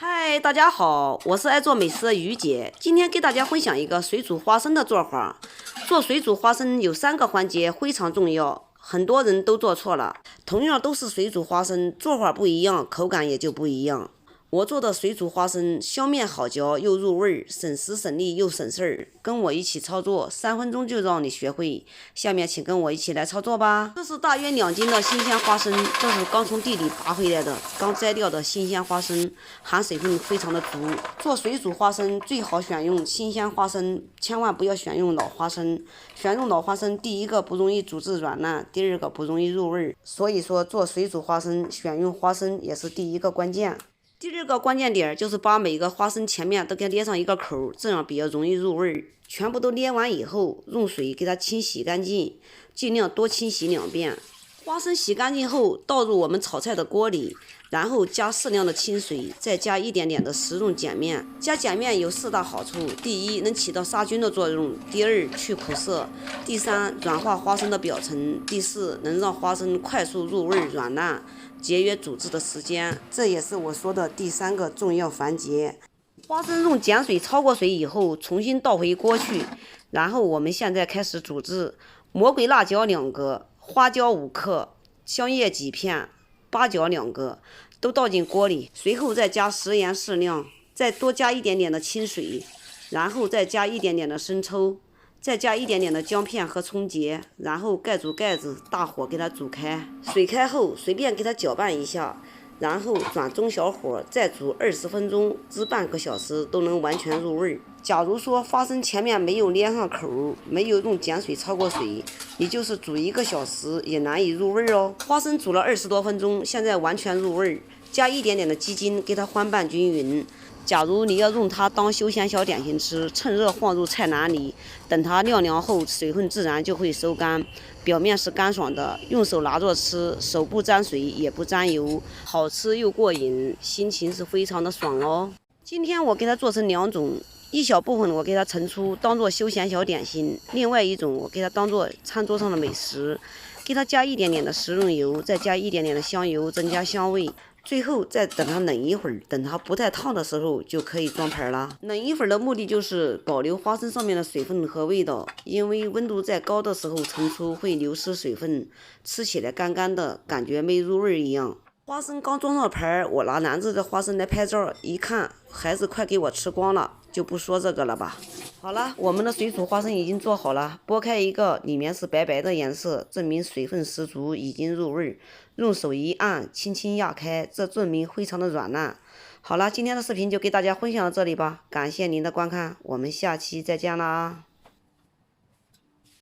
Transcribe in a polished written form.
嗨，大家好，我是爱做美食的于姐，今天给大家分享一个水煮花生的做法。做水煮花生有3个环节非常重要，很多人都做错了。同样都是水煮花生，做法不一样，口感也就不一样。我做的水煮花生，香面好嚼又入味，省时省力又省事儿。跟我一起操作，3分钟就让你学会。下面请跟我一起来操作吧。这是大约2斤的新鲜花生，这是刚从地里拔回来的，刚摘掉的新鲜花生，含水分非常的足。做水煮花生最好选用新鲜花生，千万不要选用老花生。选用老花生，第一个不容易煮制软烂，第二个不容易入味。所以说做水煮花生，选用花生也是第一个关键。第二个关键点就是把每个花生前面都给它捏上一个口，这样比较容易入味。全部都捏完以后，用水给它清洗干净，尽量多清洗2遍。花生洗干净后，倒入我们炒菜的锅里，然后加适量的清水，再加一点点的食用碱面。加碱面有4大好处：第一，能起到杀菌的作用；第二，去苦涩；第三，软化花生的表层；第四，能让花生快速入味软烂，节约煮制的时间。这也是我说的第3个重要环节。花生用碱水焯过水以后，重新倒回锅去，然后我们现在开始煮制。魔鬼辣椒2个，花椒5克，香叶几片，八角2个，都倒进锅里。随后再加食盐适量，再多加一点点的清水，然后再加一点点的生抽，再加一点点的姜片和葱节，然后盖住盖子，大火给它煮开。水开后，随便给它搅拌一下，然后转中小火再煮20分钟至半个小时，都能完全入味。假如说花生前面没有捏上口，没有用碱水焯过水，也就是煮1个小时也难以入味哦。花生煮了20多分钟，现在完全入味，加一点点的鸡精给它翻拌均匀。假如你要用它当休闲小点心吃，趁热放入菜篮里，等它晾凉后，水分自然就会收干，表面是干爽的。用手拿着吃，手不沾水也不沾油，好吃又过瘾，心情是非常的爽哦。今天我给它做成2种，一小部分我给它盛出当做休闲小点心，另外一种我给它当做餐桌上的美食，给它加一点点的食用油，再加一点点的香油，增加香味。最后再等它冷一会儿，等它不太烫的时候就可以装盘了。冷一会儿的目的就是保留花生上面的水分和味道，因为温度再高的时候盛出会流失水分，吃起来干干的，感觉没入味一样。花生刚装上盘，我拿篮子的花生来拍照，一看孩子快给我吃光了，就不说这个了吧。好了，我们的水煮花生已经做好了，剥开一个，里面是白白的颜色，证明水分十足，已经入味。用手一按，轻轻压开，这证明非常的软烂。好了，今天的视频就给大家分享到这里吧，感谢您的观看，我们下期再见啦。